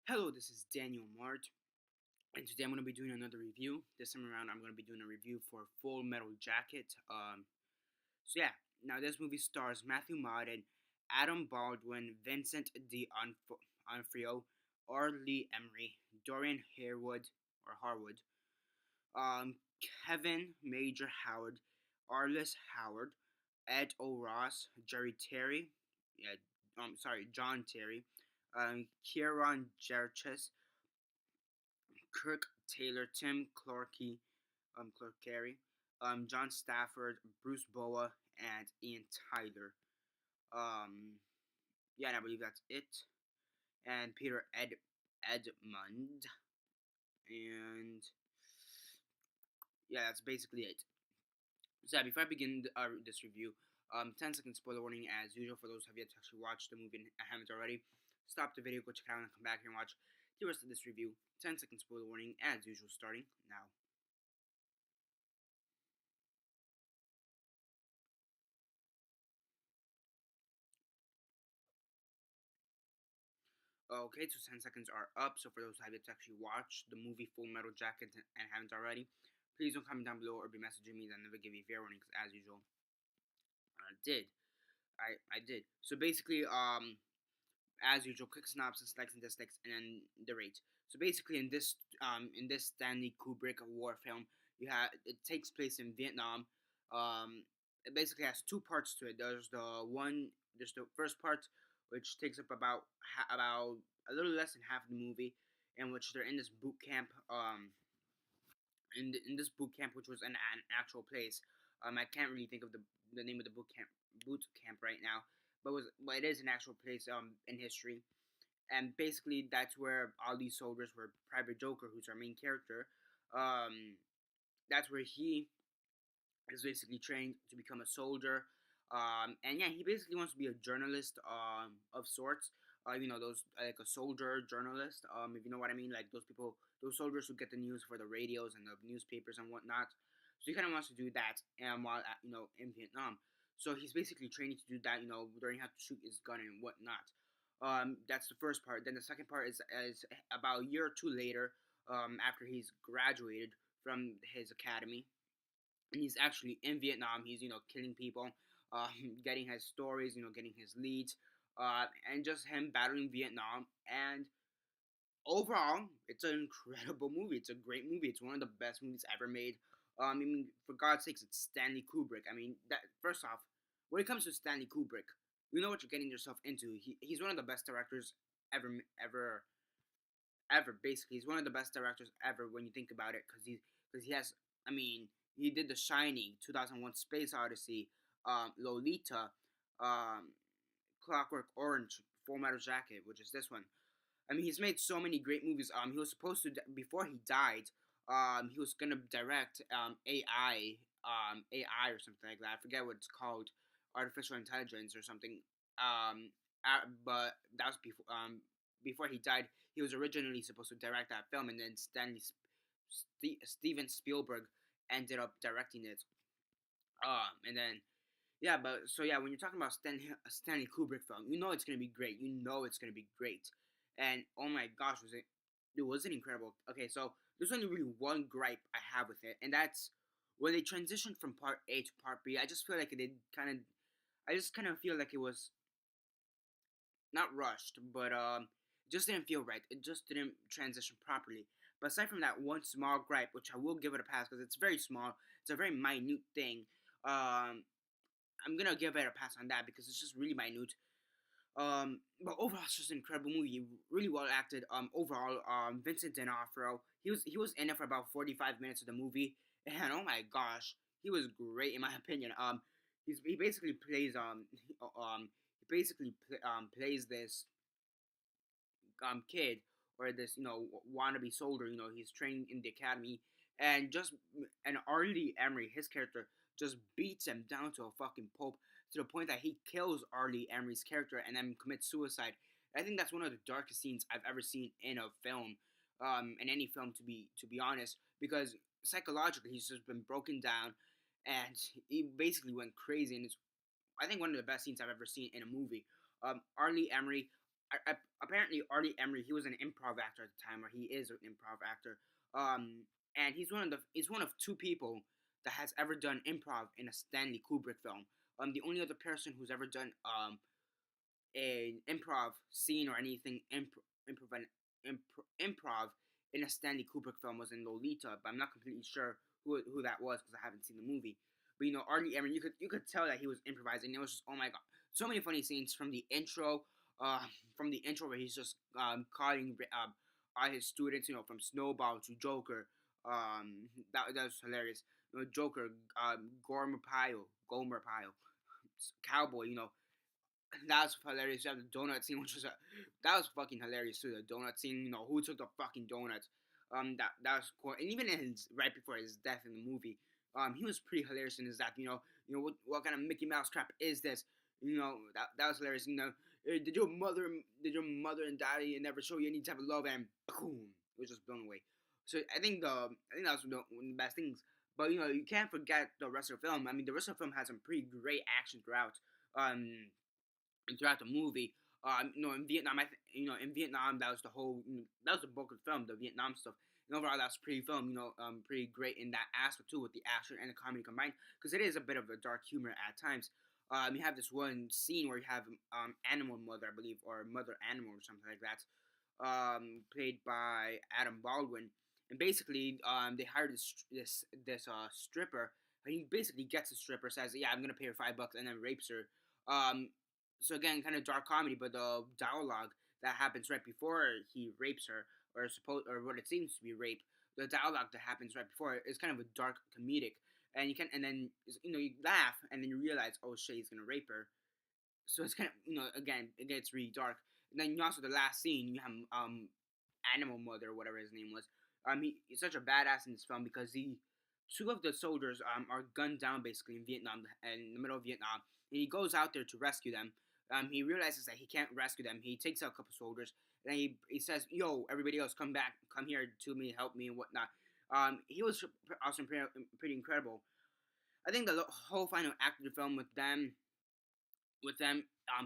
Hello, this is Daniel Mart, and today I'm going to be doing another review. This time around, I'm going to be doing a review for Full Metal Jacket. Now this movie stars Matthew Modine, Adam Baldwin, Vincent D'Onofrio, R. Lee Emery, Dorian Harwood, um, Kevin Major Howard, Arliss Howard, Ed O. Ross, Jerry Terry, John Terry, Kieran Jerchis, Kirk Taylor, Tim Clarkey, Clarkary, John Stafford, Bruce Boa, and Ian Tyler. Um, and I believe that's it. And Peter Edmund, and that's basically it. So before I begin this review, 10-second spoiler warning as usual for those who have yet to actually watch the movie and haven't already. Stop the video, go check it out, and come back here and watch the rest of this review. 10-second spoiler warning as usual, starting now. Okay, so 10 seconds are up. So for those who have yet to actually watch the movie Full Metal Jacket and haven't already, please don't comment down below or be messaging me. I'll never give you a fair warning because as usual, I did. I did. So basically, as usual, quick synopsis, likes and dislikes, and then the rate. So basically, in this Stanley Kubrick war film, it takes place in Vietnam. It basically has two parts to it. There's the first part, which takes up about a little less than half of the movie, in which they're in this boot camp. In this boot camp, which was an actual place. I can't really think of the name of the boot camp right now, but it is an actual place in history, and basically that's where all these soldiers were. Private Joker, who's our main character, um, that's where he is basically trained to become a soldier. And yeah, he basically wants to be a journalist of sorts. Those like a soldier journalist. If you know what I mean, like those people, those soldiers who get the news for the radios and the newspapers and whatnot. So he kind of wants to do that, and while in Vietnam. So he's basically training to do that. Learning how to shoot his gun and whatnot. That's the first part. Then the second part is about a year or two later, after he's graduated from his academy, and he's actually in Vietnam. He's killing people, getting his stories, getting his leads, and just him battling Vietnam. And overall, it's an incredible movie. It's a great movie. It's one of the best movies ever made. For God's sakes, it's Stanley Kubrick. I mean, that first off, when it comes to Stanley Kubrick, you know what you're getting yourself into. He's one of the best directors ever. Basically, he's one of the best directors ever when you think about it, because he has. I mean, he did The Shining, 2001: Space Odyssey, Lolita, um, Clockwork Orange, Full Metal Jacket, which is this one. I mean, he's made so many great movies. He was supposed to before he died. He was gonna direct AI or something like that. I forget what it's called, artificial intelligence or something. But that was before he died. He was originally supposed to direct that film, and then Steven Spielberg ended up directing it. And then when you're talking about Stanley Kubrick film, you know it's gonna be great. You know it's gonna be great, and oh my gosh, was it incredible? Okay, so there's only really one gripe I have with it, and that's when they transitioned from part A to part B. I just feel like I just kind of feel like it was not rushed, but just didn't feel right. It just didn't transition properly. But aside from that one small gripe, which I will give it a pass because it's very small, it's a very minute thing. I'm gonna give it a pass on that because it's just really minute. But overall, it's just an incredible movie. Really well acted. Overall, Vincent D'Onofrio, he was in it for about 45 minutes of the movie, and oh my gosh, he was great in my opinion. He basically plays plays this kid, or this wannabe soldier. He's trained in the academy, and Arlie Emery, his character, just beats him down to a fucking pulp, to the point that he kills Arlie Emery's character and then commits suicide. I think that's one of the darkest scenes I've ever seen in a film, in any film, to be honest, because psychologically he's just been broken down, and he basically went crazy, and it's, I think, one of the best scenes I've ever seen in a movie. Arlie Emery, apparently Artie Emery, he was an improv actor at the time, or he is an improv actor. And he's one of two people that has ever done improv in a Stanley Kubrick film. The only other person who's ever done an improv scene or anything improv in a Stanley Kubrick film was in Lolita, but I'm not completely sure who that was because I haven't seen the movie. But Artie Emery, you could tell that he was improvising. It was just, oh my god, so many funny scenes from the intro, where he's just calling all his students, from Snowball to Joker. That was hilarious. Joker, Gomer Pyle, Cowboy. That was hilarious. You have the donut scene, which was that was fucking hilarious too. The donut scene, who took the fucking donuts? That was cool. And even in right before his death in the movie, he was pretty hilarious in his death. What kind of Mickey Mouse crap is this? That was hilarious. Did your mother and daddy never show you any type of love? And boom, it was just blown away. So I think that was one of the best things. But you can't forget the rest of the film. I mean, the rest of the film has some pretty great action throughout. Throughout the movie. In Vietnam, in Vietnam, that was that was the bulk of the film, the Vietnam stuff. And overall, that was pretty film, pretty great in that aspect too, with the action and the comedy combined, because it is a bit of a dark humor at times. You have this one scene where you have Animal Mother, I believe, or Mother Animal or something like that, played by Adam Baldwin, and basically, they hired this stripper. And he basically gets the stripper, says, "Yeah, I'm gonna pay her $5," and then rapes her. So again, kind of dark comedy, but the dialogue that happens right before he rapes her, or what it seems to be rape, the dialogue that happens right before is kind of a dark comedic, and and then you laugh, and then you realize, oh shit, he's gonna rape her. So it's kind of again, it gets really dark. And then also the last scene, you have Animal Mother, or whatever his name was. He's such a badass in this film because two of the soldiers are gunned down basically in Vietnam, in the middle of Vietnam, and he goes out there to rescue them. He realizes that he can't rescue them. He takes out a couple soldiers, and then he says, "Yo, everybody else, come back, come here to me, help me, and whatnot." He was also pretty incredible. I think the whole final act of the film with them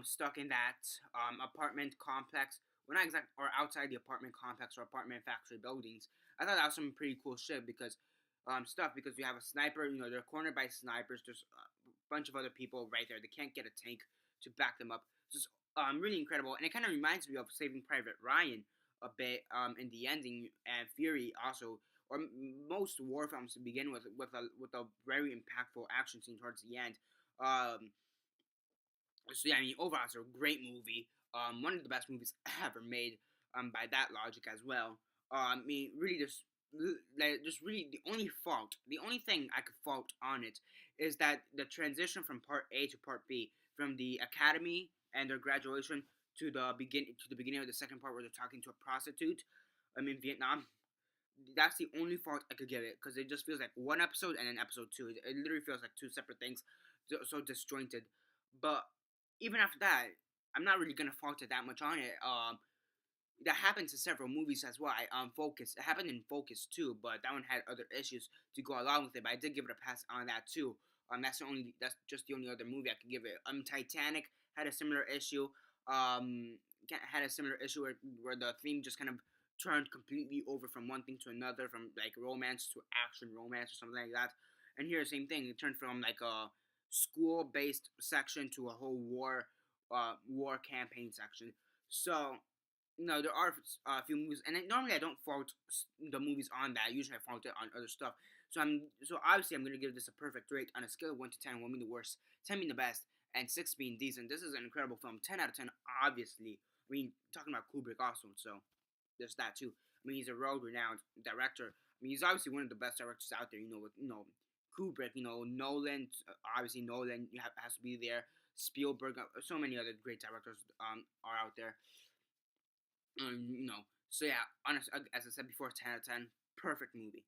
stuck in that apartment complex, well, not exact or outside the apartment complex or apartment factory buildings. I thought that was some pretty cool shit because because you have a sniper. They're cornered by snipers. There's a bunch of other people right there. They can't get a tank to back them up. It's just really incredible, and it kind of reminds me of Saving Private Ryan a bit in the ending, and Fury also, or most war films to begin with a very impactful action scene towards the end. So yeah, I mean, overall, it's a great movie. One of the best movies ever made. By that logic as well. I mean, really, just really the only thing I could fault on it is that the transition from part A to part B, from the academy and their graduation to the beginning of the second part where they're talking to a prostitute. In Vietnam. That's the only fault I could give it because it just feels like one episode and then episode two. It literally feels like two separate things, so disjointed. But even after that, I'm not really gonna fault it that much on it. That happened to several movies as well. Focus. It happened in Focus too, but that one had other issues to go along with it. But I did give it a pass on that too. That's just the only other movie I could give it. Titanic had a similar issue. Had a similar issue where the theme just kind of turned completely over from one thing to another, from like romance to action romance or something like that. And here, the same thing. It turned from like a school-based section to a whole war campaign section. So there are a few movies, and normally I don't fault the movies on that. Usually I fault it on other stuff. So obviously I'm gonna give this a perfect rate on a scale of 1 to 10. 1 being the worst, 10 being the best, and 6 being decent. This is an incredible film. 10 out of 10, obviously. I mean, talking about Kubrick also, so there's that too. I mean, he's a world-renowned director. I mean, he's obviously one of the best directors out there. With Kubrick, Nolan. Obviously Nolan has to be there. Spielberg, so many other great directors are out there. So yeah, honestly, as I said before, 10 out of 10, perfect movie.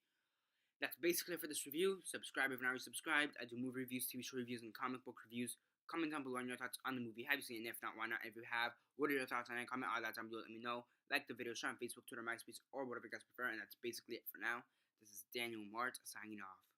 That's basically it for this review. Subscribe if you're not already subscribed. I do movie reviews, TV show reviews, and comic book reviews. Comment down below on your thoughts on the movie. Have you seen it? If not, why not? If you have, what are your thoughts on it? Comment all that down below. Let me know. Like the video, share on Facebook, Twitter, MySpace, or whatever you guys prefer. And that's basically it for now. This is Daniel Mart signing off.